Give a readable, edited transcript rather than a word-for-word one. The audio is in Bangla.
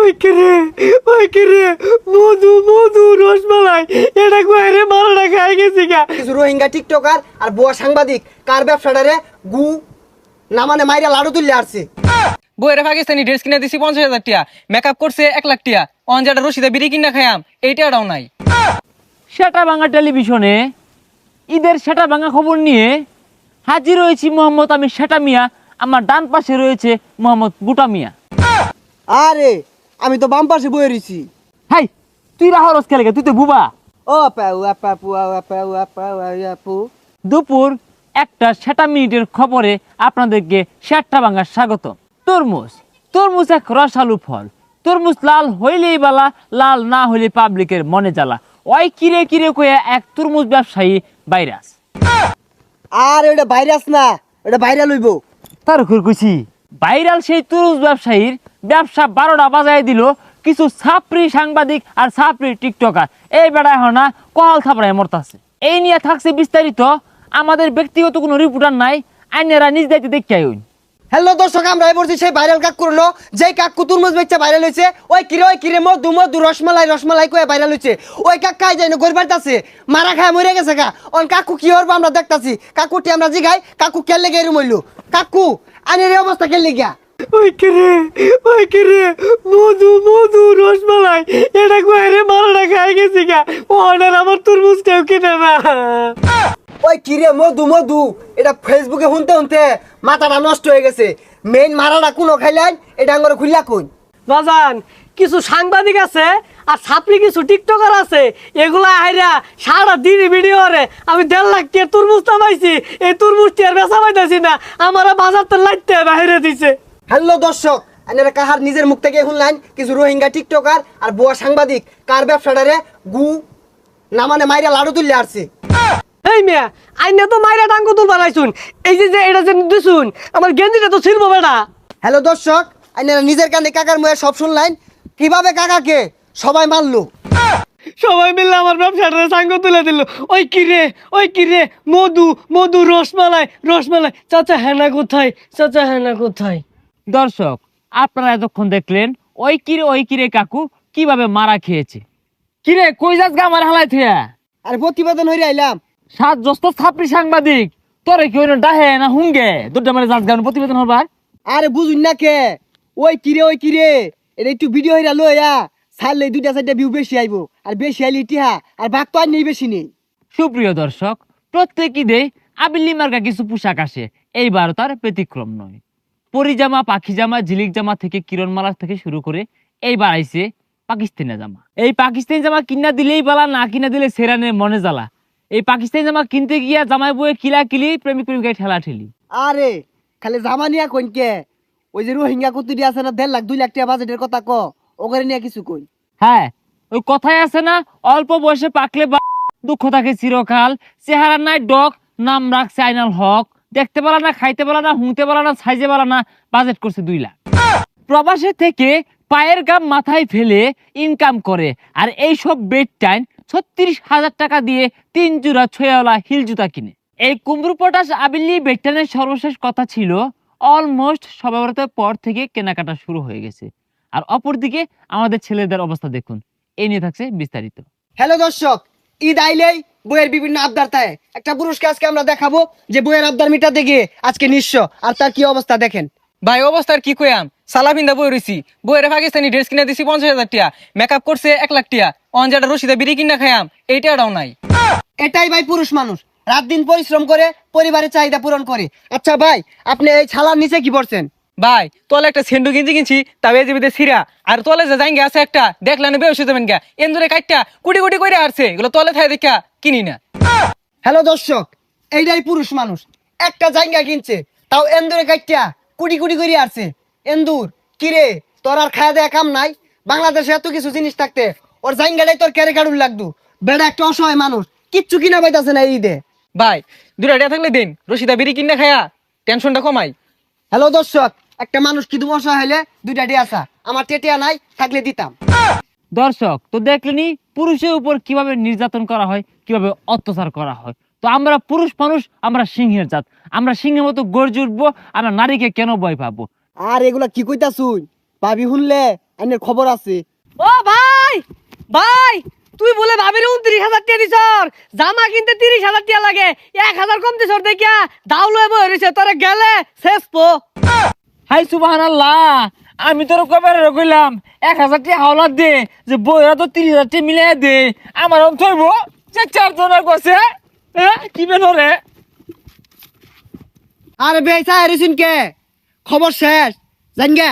ওই কিরে মধু মধু রসমালাই এটা কইরে মারাটা খাই গেছি গা। কিছু রোহিঙ্গা টিকটকার আর বুয়া সাংবাদিক কার ব্যবসাটারে গু না মানে মাইরা লাড়ু তুললে আসছে। বইয়ের পাকিস্তানি ড্রেস কিনে দিছি 50,000 টাকা, মেকআপ করছে 1 লাখ টাকা, অনজাটা রশিদা বিড়ি কিনা খায়াম এইটাও নাই। সেটা ভাঙা টেলিভিশনে ঈদের সেটা ভাঙা খবর নিয়ে হাজির হয়েছি মোহাম্মদ আমি সেটা মিয়া, আমার ডান পাশে রয়েছে মোহাম্মদ গুটা মিয়া। আরে আমি তো বাম পাশে বয়ে রইছি। হাই তুই রাহরস খেলে তুই তো বুবা। ও পাউ আপা পুয়া আপা আপা আপু। দুপুর 1টা 7 মিনিটের খবরে আপনাদেরকে সেটা ভাঙা স্বাগত। তরমুজ এক রসালু ফল। তরমুজ লাল হইলেই বালা, লাল না হইলে পাবলিকের মনে জ্বালা। ওই কিরে কিরে কয়ে এক তরমুজ ব্যবসায়ী ভাইরাস। আর ওটা ভাইরাস না, ওটা ভাইরাল হইব। তার কইছি ভাইরাল সেই তরমুজ ব্যবসায়ীর ব্যবসা 12টা বাজায় দিল কিছু ছাপরি সাংবাদিক আর ছাপরি টিকটকার। এই বেড়ায় হনা কহাল থাপড়ায় মরতাছে। এই নিয়ে থাকছে বিস্তারিত, আমাদের ব্যক্তিগত কোনো রিপোর্টার নাই, আইনেরা নিজ দায়িত্বে দেখতে আইন। হ্যালো দর্শক, আমরা বলছি সেই ভাইরাল কাক করলো যেই কাকু তুরমুজ বেচা ভাইরাল হয়েছে। ওই কিরে মধু মধু রসমালাই কয়ে ভাইরাল হয়েছে। ওই কাক কাই যায় না গরিবার আছে মারা খায় মরে গেছে গা। অন কাকু কি হরবো আমরা দেখতাছি। কাকুটি আমরা জিগাই কাকু কেলে গেরু মইলু। কাকু আনের এই অবস্থা কেলে গিয়া। ওই কিরে মধু মধু রসমালাই এটা কইরে মারাটা খাই গেছি গা। ওনার আমার তরমুজ কেউ কিনে না। ওই কিরে মধু এটা ফেসবুকে শুনতে মাথাটা নষ্ট হয়ে গেছে। মেইন মারাটা কোনো খাইলেন এটা আঙ্গরে খুললা কই। বাজান কিছু সাংবাদিক আছে আর ছাপরি কিছু টিকটকার আছে, এগুলা আইরা সারা দিন ভিডিও রে আমি 1.5 লাখ টাকা তরমুজ পাইছি। এই তরমুজটি আর বেচা পাইতেছি না, আমার বাজার তো লাইতে বাইরে দিছে। হ্যালো দর্শক, আপনারা কাহার নিজের মুখ থেকে শুনলেন কিছু রোহিঙ্গা টিকটকার আর বুয়া সাংবাদিক কার ব্যবসাটারে গু না মানে মাইরা লাড়ু তুললে আসছে। এই মিয়া আইনে তো মাইরা টাঙ্গু তুল বানাইছুন, এই যে এটা যে দিছুন আমার গেঞ্জিটা তো ছিলবো বেটা। হ্যালো দর্শক, আপনারা নিজের কানে কাকার মুখে সব শুনলেন কিভাবে কাকাকে সবাই মারলো। সবাই মিলে আমার ব্যবসাটা সাঙ্গ তুলে দিল। ওই কিরে মধু মধু রসমালাই চাচা হেনা কোথায়? দর্শক আপনারা এতক্ষণ দেখলেন ওই কিরে কাকু কিভাবে মারা খেয়েছে। কিরে কই যাস গা আমার হালাই থিয়া? আর প্রতিবেদন হইরে আইলাম। 7 জস্ত ছাপরি সাংবাদিক তোরে কি হইল ডাহে না হুঙ্গে দুটা মানে যাস গান প্রতিবেদন হবার। আরে বুঝুন না কে ওই কিরে এটা একটু ভিডিও হইরা লইয়া ছাড়লে 2-4টা ভিউ বেশি আইবো। আর বেশি আইলে ইতিহা আর ভাগ তো আর নেই বেশি নেই। সুপ্রিয় দর্শক, প্রত্যেক ঈদে আবিল্লি মার্কা কিছু পোশাক আসে, এইবার তার ব্যতিক্রম নয়। পরিজামা, পাখি জামা, ঝিলিক জামা থেকে কিরণমালা থেকে শুরু করে এইবার আইছে পাকিস্তানি জামা। এই পাকিস্তানি জামা কিনা দিলেই বালা, না কিনা দিলে সেরানের মনে জ্বালা। এই পাকিস্তানি জামা কিনতে গিয়া জামাই বয়ে কিলি প্রেমিকায় ঠেলা ঠেলি। আরে খালি জামা নিয়া কইন কে, ওই যে রোহিঙ্গা কুতুরি আছে না 1.5 লাখ 2 লাখ টাকা বাজেটের কথা ক ওখানে নিয়ে কিছু কই। হ্যাঁ ওই কথাই আছে না, অল্প বয়সে পাকলে দুঃখ থাকে চিরকাল। চেহারা নাই ডক, নাম রাখছে আইনাল হক। দেখতে পালা না, খাইতে পালা না, হুঁতে পালা না, সাইজে পালা না, বাজেট করছে 2 লাখ। প্রবাসে থেকে পায়ের গাম মাথায় ফেলে ইনকাম করে, আর এইসব বেড টাইম 36,000 টাকা দিয়ে 3 জোড়া ছোয়াওয়ালা হিল জুতা কিনে। এই কুমড়ু পটাশ আবিল্লি বেড টাইমের সর্বশেষ কথা ছিল অলমোস্ট সবে বরাতের পর থেকে কেনাকাটা শুরু হয়ে গেছে। আর অপরদিকে আমাদের ছেলেদের অবস্থা দেখুন, এই নিয়ে থাকছে বিস্তারিত। হ্যালো দর্শক, ঈদ আইলেই বইয়ের বিভিন্ন আবদার থাকে। একটা পুরস্কার আজকে আমরা দেখাবো যে বইয়ের আবদার মিটাতে গিয়ে আজকে নিঃস্ব। আর তার কি অবস্থা দেখেন। ভাই অবস্থার কি কইয়াম, সালা পিন্দা বই রইছি। বইয়ের পাকিস্তানি ড্রেস কিনে দিছি 50,000 টাকা, মেকআপ করছে 1 লাখ টাকা, অনজাটা রশিদা বিড়ি কিনা খায়াম এইটাও নাই। এটাই ভাই পুরুষ মানুষ, রাত দিন পরিশ্রম করে পরিবারের চাহিদা পূরণ করে। আচ্ছা ভাই, আপনি এই ছালার নিচে কি পড়ছেন? ভাই তোলে একটা সেন্ডু গেঞ্জি কিনছি, তবে জিবিতে ছিড়া। আর তোলে যে জাইঙ্গা আছে একটা দেখলেন বেউসে যাবেন গা, এন্দুরে কাটটা কুটি কুটি করে আসছে, এগুলো তোলে থাই দেখা কিনি না। হ্যালো দর্শক, এইটাই পুরুষ মানুষ, একটা জায়গা কিনছে তাও এন্দুরে কাটটা কুটি কুটি করে আসছে। এন্দুর কিরে তোর আর খাওয়া দেয়া কাম নাই? বাংলাদেশে এত কিছু জিনিস থাকতে ওর জায়গাটাই তোর ক্যারে কাটুর লাগতো। বেড়া একটা অসহায় মানুষ, কিচ্ছু কিনা পাইতাছে না এই ঈদে। ভাই 2 টাকা থাকলে দিন, রশিদা বিড়ি কিনা খায়া টেনশনটা কমাই। হ্যালো দর্শক, একটা মানুষ কি তুমি অসহায় হলে 2টা টিয়া আসা, আমার টেটিয়া নাই থাকলে দিতাম। দর্শক তো দেখলেনি পুরুষের উপর কিভাবে নির্যাতন করা হয়, কিভাবে অত্যাচার করা হয়। তো আমরা পুরুষ মানুষ, আমরা সিংহের জাত, আমরা সিংহের মতো গর্জে উঠবো। আমরা নারীকে কেন ভয় পাবো? আর এগুলা কি কইতাছুন? ভাবি শুনলে আইনের খবর আছে। ও ভাই ভাই, তুই বলে ভাবির 29,000 টাকা দিছ, জামা কিনতে 30,000 টাকা লাগে, 1,000 কম দিছ দেখিয়া দাও লয়ে বই রইছে, তোরে গেলে শেষ পো। হাই সুবহানাল্লাহ, আমি তোর কবে কইলাম 1,000 টাকা হাওলাত দে, যে বইরা তো 30,000 টাকা মিলাই দে, আমার অন থইব যে 4 জনের কইছে কি বেনরে। আরে বেচা এরিসিন কে খবর শেষ জান গে।